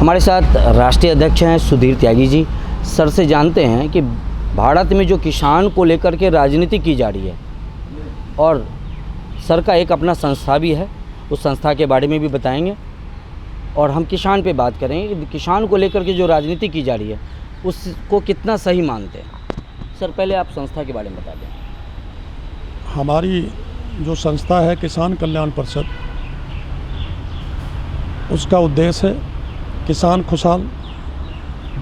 हमारे साथ राष्ट्रीय अध्यक्ष हैं सुधीर त्यागी जी। सर से जानते हैं कि भारत में जो किसान को लेकर के राजनीति की जा रही है और सर का एक अपना संस्था भी है, उस संस्था के बारे में भी बताएंगे और हम किसान पे बात करेंगे कि किसान को लेकर के जो राजनीति की जा रही है उसको कितना सही मानते हैं। सर पहले आप संस्था के बारे में बता दें। हमारी जो संस्था है किसान कल्याण परिषद, उसका उद्देश्य है किसान खुशहाल,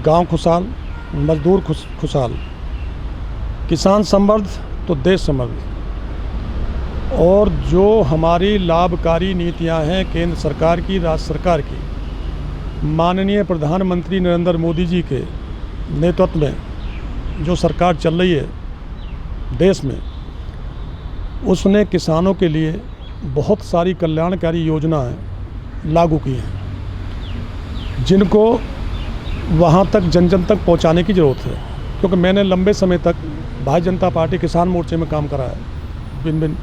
गांव खुशहाल, मजदूर खुशहाल। किसान समृद्ध तो देश समृद्ध। और जो हमारी लाभकारी नीतियां हैं केंद्र सरकार की, राज्य सरकार की, माननीय प्रधानमंत्री नरेंद्र मोदी जी के नेतृत्व में जो सरकार चल रही है देश में, उसने किसानों के लिए बहुत सारी कल्याणकारी योजनाएं लागू की हैं जिनको वहाँ तक जन जन तक पहुँचाने की ज़रूरत है। क्योंकि मैंने लंबे समय तक भारतीय जनता पार्टी किसान मोर्चे में काम करा है, भिन्न भिन्न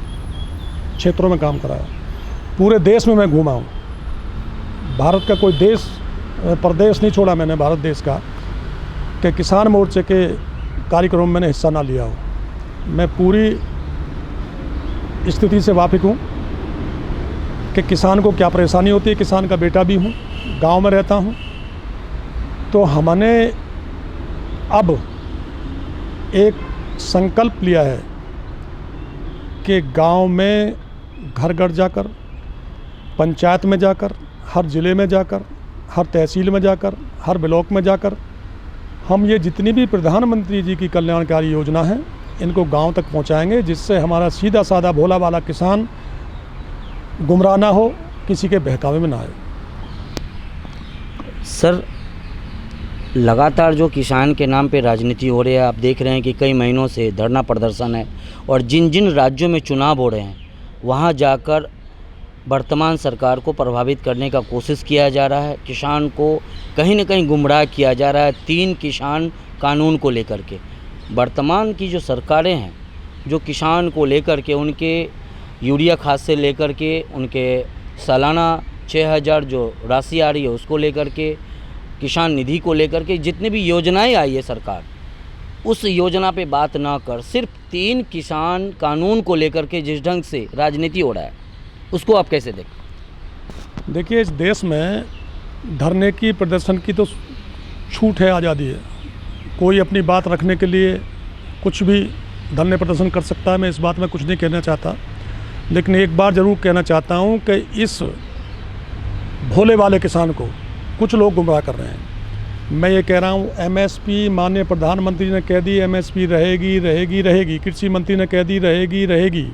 क्षेत्रों में काम करा है, पूरे देश में मैं घूमा हूँ। भारत का कोई देश प्रदेश नहीं छोड़ा मैंने भारत देश का कि किसान मोर्चे के कार्यक्रम में मैंने हिस्सा ना लिया हो। मैं पूरी स्थिति से वाकिफ़ हूँ कि किसान को क्या परेशानी होती है। किसान का बेटा भी हूँ, गांव में रहता हूँ। तो हमने अब एक संकल्प लिया है कि गांव में घर घर जाकर, पंचायत में जाकर, हर ज़िले में जाकर, हर तहसील में जाकर, हर ब्लॉक में जाकर हम ये जितनी भी प्रधानमंत्री जी की कल्याणकारी योजना है इनको गांव तक पहुंचाएंगे, जिससे हमारा सीधा साधा भोला वाला किसान गुमराह ना हो, किसी के बहकावे में ना आए। सर लगातार जो किसान के नाम पे राजनीति हो रही है, आप देख रहे हैं कि कई महीनों से धरना प्रदर्शन है और जिन जिन राज्यों में चुनाव हो रहे हैं वहाँ जाकर वर्तमान सरकार को प्रभावित करने का कोशिश किया जा रहा है। किसान को कहीं न कहीं गुमराह किया जा रहा है 3 किसान कानून को लेकर के। वर्तमान की जो सरकारें हैं जो किसान को लेकर के, उनके यूरिया खाद से लेकर के, उनके सालाना 6000 जो राशि आ रही है उसको लेकर के, किसान निधि को लेकर के, जितनी भी योजनाएं आई है सरकार, उस योजना पे बात ना कर सिर्फ 3 किसान कानून को लेकर के जिस ढंग से राजनीति हो रहा है उसको आप कैसे देखें? देखिए, इस देश में धरने की, प्रदर्शन की तो छूट है, आज़ादी है। कोई अपनी बात रखने के लिए कुछ भी धरने प्रदर्शन कर सकता है। मैं इस बात में कुछ नहीं कहना चाहता, लेकिन एक बार ज़रूर कहना चाहता हूँ कि इस भोले वाले किसान को कुछ लोग गुमराह कर रहे हैं। मैं ये कह रहा हूँ, एमएसपी माननीय प्रधानमंत्री ने कह दी एमएसपी रहेगी रहेगी रहेगी, कृषि मंत्री ने कह दी रहेगी रहेगी,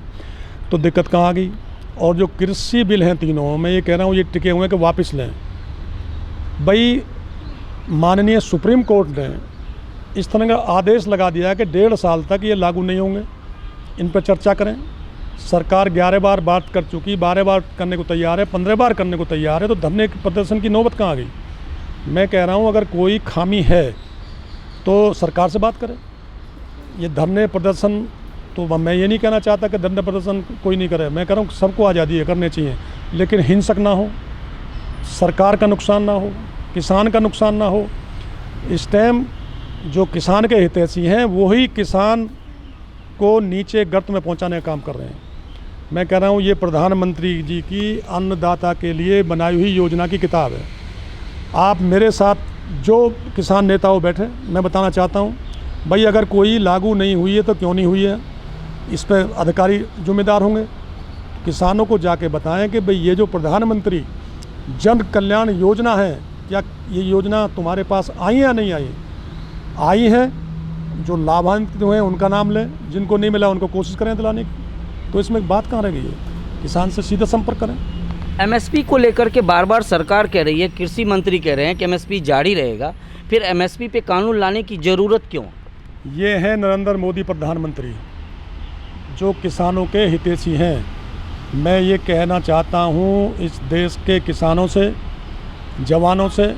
तो दिक्कत कहाँ आ गई? और जो कृषि बिल हैं तीनों, मैं ये कह रहा हूँ ये टिके हुए हैं कि वापस लें। भाई माननीय सुप्रीम कोर्ट ने इस तरह का आदेश लगा दिया है कि 1.5 साल तक ये लागू नहीं होंगे। इन पर चर्चा करें। सरकार 11 बार बात कर चुकी, 12 बार करने को तैयार है, 15 बार करने को तैयार है, तो धरने प्रदर्शन की नौबत कहाँ आ गई? मैं कह रहा हूँ अगर कोई खामी है तो सरकार से बात करें। ये धरने प्रदर्शन तो मैं ये नहीं कहना चाहता कि धरने प्रदर्शन कोई नहीं करे। मैं कह रहा हूँ सबको आज़ादी है, करने चाहिए, लेकिन हिंसक ना हो, सरकार का नुकसान ना हो, किसान का नुकसान ना हो। इस टाइम जो किसान के हितैषी हैं वही किसान को नीचे गर्त में पहुंचाने का काम कर रहे हैं। मैं कह रहा हूं ये प्रधानमंत्री जी की अन्नदाता के लिए बनाई हुई योजना की किताब है। आप मेरे साथ जो किसान नेता हो बैठे, मैं बताना चाहता हूं भाई अगर कोई लागू नहीं हुई है तो क्यों नहीं हुई है, इस पर अधिकारी जिम्मेदार होंगे। किसानों को जाके बताएं कि भाई ये जो प्रधानमंत्री जन कल्याण योजना है, क्या ये योजना तुम्हारे पास आई या नहीं आई? आई है, जो लाभान्वित हुए हैं उनका नाम लें, जिनको नहीं मिला उनको कोशिश करें दिलाने की। तो इसमें बात कहाँ रह गई है? किसान से सीधा संपर्क करें। एमएसपी को लेकर के बार बार सरकार कह रही है, कृषि मंत्री कह रहे हैं कि एमएसपी जारी रहेगा, फिर एमएसपी पे कानून लाने की ज़रूरत क्यों? ये है नरेंद्र मोदी प्रधानमंत्री जो किसानों के हितैषी हैं। मैं ये कहना चाहता हूँ इस देश के किसानों से, जवानों से,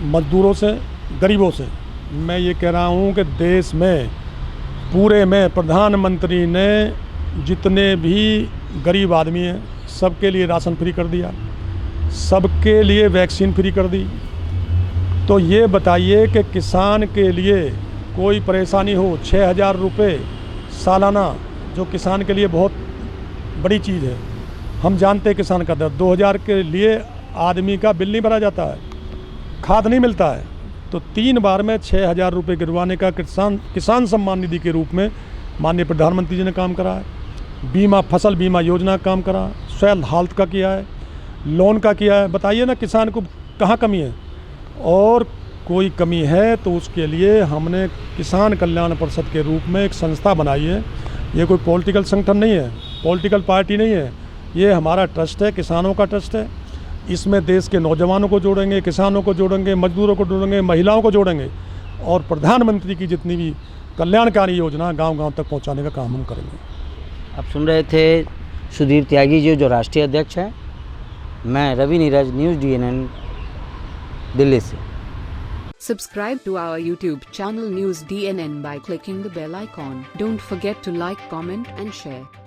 मजदूरों से, गरीबों से, मैं ये कह रहा हूँ कि देश में पूरे में प्रधानमंत्री ने जितने भी गरीब आदमी हैं सबके लिए राशन फ्री कर दिया, सबके लिए वैक्सीन फ्री कर दी, तो ये बताइए कि किसान के लिए कोई परेशानी हो, 6,000 रुपये सालाना, जो किसान के लिए बहुत बड़ी चीज़ है। हम जानते हैं किसान का दर्द, 2,000 के लिए आदमी का बिल नहीं भरा जाता है, खाद नहीं मिलता है। तो 3 बार में 6,000 रुपये गिरवाने का किसान सम्मान निधि के रूप में माननीय प्रधानमंत्री जी ने काम करा है। बीमा, फसल बीमा योजना का काम करा, सॉइल हेल्थ का किया है, लोन का किया है। बताइए ना किसान को कहाँ कमी है, और कोई कमी है तो उसके लिए हमने किसान कल्याण परिषद के रूप में एक संस्था बनाई है। ये कोई पॉलिटिकल संगठन नहीं है, पॉलिटिकल पार्टी नहीं है, ये हमारा ट्रस्ट है, किसानों का ट्रस्ट है। इसमें देश के नौजवानों को जोड़ेंगे, किसानों को जोड़ेंगे, मजदूरों को जोड़ेंगे, महिलाओं को जोड़ेंगे, और प्रधानमंत्री की जितनी भी कल्याणकारी योजना गांव-गांव तक पहुंचाने का काम हम करेंगे। आप सुन रहे थे सुधीर त्यागी जी, जो राष्ट्रीय अध्यक्ष हैं। मैं रवि नीरज, न्यूज़ DNN, दिल्ली से। Subscribe to our YouTube channel News DNN by clicking the bell icon. Don't forget to like, comment and share.